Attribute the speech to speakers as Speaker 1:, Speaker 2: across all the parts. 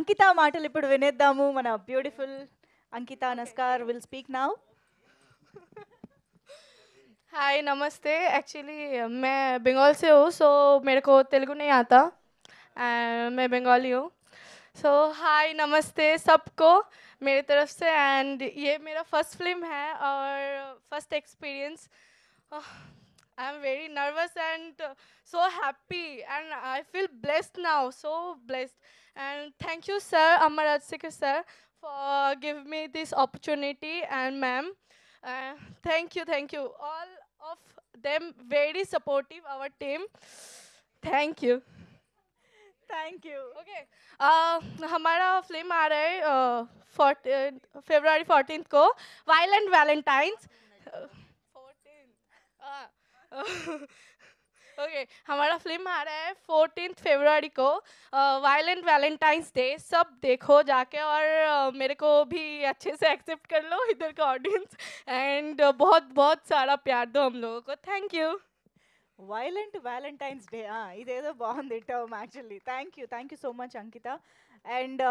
Speaker 1: అంకిత మాటలు ఇప్పుడు వినేద్దాము. మన beautiful Ankita Naskar will speak now.
Speaker 2: Hi नमस्ते एक्चुअली मैं बंगाल से हूँ सो मेरे को तेलुगु नहीं आता मैं बंगाली हूँ सो हाय नमस्ते सबको मेरी तरफ से एंड ये मेरा फर्स्ट फिल्म है और first experience I am very nervous and so happy and I feel blessed now so blessed and thank you sir Amma Rajsekhar sir for giving me this opportunity and ma'am uh, thank you all of them very supportive our team thank you
Speaker 1: thank you.
Speaker 2: Okay हमारा film आ रहा है फरवरी 14 को violent Valentine's 14 okay हमारा film आ रहा है 14 फरवरी को violent Valentine's day सब देखो जाके और मेरे को भी अच्छे से एक्सेप्ट कर लो इधर का ऑडियंस एंड बहुत बहुत सारा प्यार दो हम लोगों को thank you
Speaker 1: violent Valentine's day, ఇదేదో బాగుంది term actually. Thank you so much Ankita. And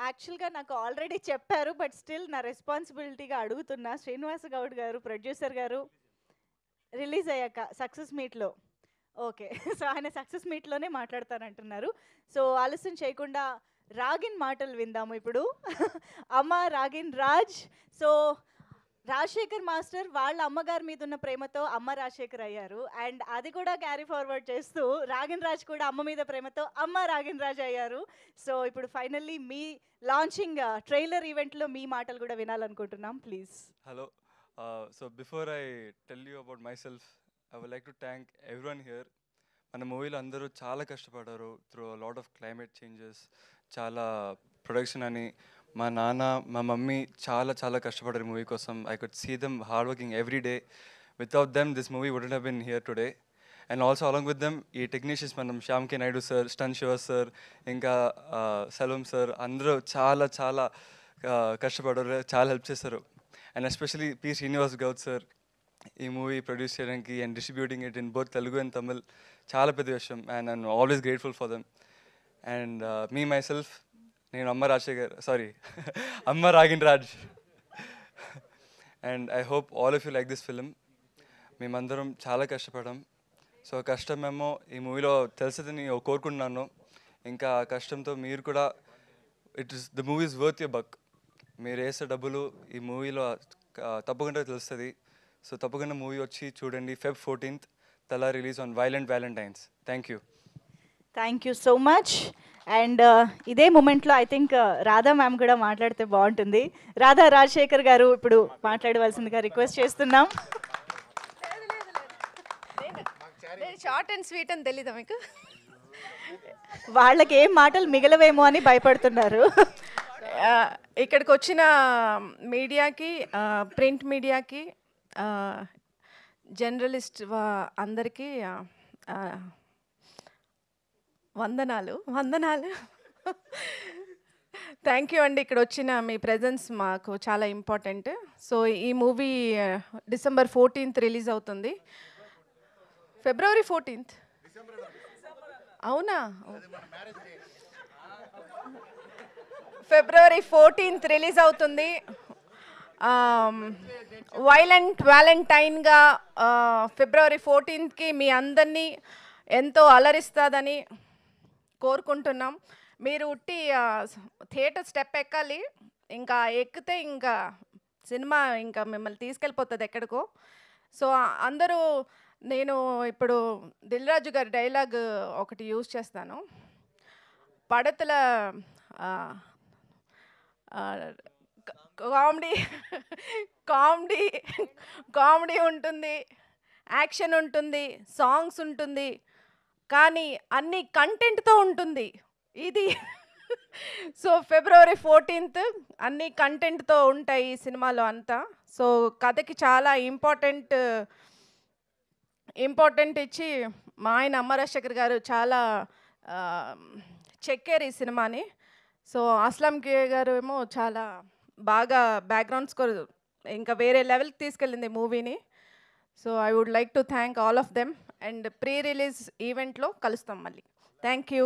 Speaker 1: యాక్చువల్గా నాకు ఆల్రెడీ చెప్పారు, బట్ స్టిల్ నా రెస్పాన్సిబిలిటీగా అడుగుతున్నా. శ్రీనివాస గౌడ్ గారు, ప్రొడ్యూసర్ గారు, రిలీజ్ అయ్యాక సక్సెస్ మీట్లో, ఓకే, సో ఆయన సక్సెస్ మీట్లోనే మాట్లాడతానంటున్నారు. సో ఆలస్యం చేయకుండా రాగిన్ మాటలు విందాము ఇప్పుడు. అమ్మ రాగిన్ రాజ్. సో రాజశేఖర్ మాస్టర్ వాళ్ళ అమ్మగారి మీద ఉన్న ప్రేమతో అమ్మ రాజశేఖర్ అయ్యారు. అండ్ అది కూడా క్యారీ ఫార్వర్డ్ చేస్తూ రాగిన్ రాజ్ కూడా అమ్మ మీద ప్రేమతో అమ్మ రాగిన్ రాజ్ అయ్యారు. సో ఇప్పుడు ఫైనల్లీ మీ లాంచింగ్ ట్రైలర్ ఈవెంట్లో మీ మాటలు కూడా వినాలనుకుంటున్నాం. Please.
Speaker 3: Hello. So before I tell you about myself, I would like to thank everyone here. మన మూవీలో అందరూ చాలా కష్టపడ్డారు through lot of climate changes, చాలా ప్రొడక్షన్ అని. మా నాన్న మా మమ్మీ చాలా చాలా కష్టపడ్డారు మూవీ కోసం. I could see them hard working every day. Without them this movie wouldn't have been here today. And also along with them ఈ టెక్నీషియన్స్ మనం శ్యామ్ కే నాయుడు సార్, స్టన్ శివ సార్, ఇంకా సెల్వం సార్, అందరూ చాలా చాలా కష్టపడ్డారు, చాలా హెల్ప్ చేశారు. And especially P Srinivas Goud sir ఈ మూవీ ప్రొడ్యూస్ చేయడానికి and distributing it in both Telugu and Tamil చాలా పెద్ద విషయం. And I'm always grateful for them. And me myself, నేను Amma Rajasekhar, sorry Amma Ragin Raj. And I hope all of you like this film. మేమందరం చాలా కష్టపడాం. So కష్టమేమో ఈ మూవీలో తెలుస్తుందని కోరుకుంటున్నాను. ఇంకా ఆ కష్టంతో మీరు కూడా the movie is worth your buck. మీరు వేసే డబ్బులు ఈ మూవీలో తప్పకుండా తెలుస్తుంది. సో తప్పకుండా మూవీ వచ్చి చూడండి. Feb 14th తలా release on violent Valentine's. Thank you
Speaker 1: so much. And ఇదే మూమెంట్లో ఐ థింక్ రాధా మ్యామ్ కూడా మాట్లాడితే బాగుంటుంది. రాధా రాజశేఖర్ గారు ఇప్పుడు మాట్లాడవలసిందిగా రిక్వెస్ట్ చేస్తున్నాం.
Speaker 4: షార్ట్ అండ్ స్వీట్ అని తెలీదా మీకు?
Speaker 1: వాళ్ళకి ఏం మాటలు మిగలవేమో అని భయపడుతున్నారు.
Speaker 4: ఇక్కడికి వచ్చిన మీడియాకి, ప్రింట్ మీడియాకి, జర్నలిస్ట్ అందరికీ వందనాలు. థ్యాంక్ యూ అండి. ఇక్కడ వచ్చిన మీ ప్రజెన్స్ మాకు చాలా ఇంపార్టెంట్. సో ఈ మూవీ December 14th రిలీజ్ అవుతుంది. February 14th అవునా? February 14th రిలీజ్ అవుతుంది. వైలెంట్ వ్యాలంటైన్గా February 14th మీ అందరినీ ఎంతో అలరిస్తుందని కోరుకుంటున్నాం. మీరు ఉట్టి థియేటర్ స్టెప్ ఎక్కాలి, ఇంకా ఎక్కితే ఇంకా సినిమా ఇంకా మిమ్మల్ని తీసుకెళ్ళిపోతుంది ఎక్కడికో. సో అందరూ, నేను ఇప్పుడు దిల్ రాజు గారి డైలాగ్ ఒకటి యూజ్ చేస్తాను. పడతల కామెడీ కామెడీ కామెడీ ఉంటుంది, యాక్షన్ ఉంటుంది, సాంగ్స్ ఉంటుంది, కానీ అన్ని కంటెంట్తో ఉంటుంది ఇది. సో February 14th అన్ని కంటెంట్తో ఉంటాయి ఈ సినిమాలో అంతా. సో కథకి చాలా ఇంపార్టెంట్ ఇచ్చి మా ఆయన అమ్మ రాజశేఖర్ గారు చాలా చెక్కారు ఈ సినిమాని. సో అస్లాం కే గారు ఏమో చాలా బాగా బ్యాక్గ్రౌండ్ స్కోర్ ఇంకా వేరే లెవెల్కి తీసుకెళ్ళింది మూవీని. So I would like to thank all of them. And pre release ఈవెంట్లో కలుస్తాం మళ్ళీ. Thank you.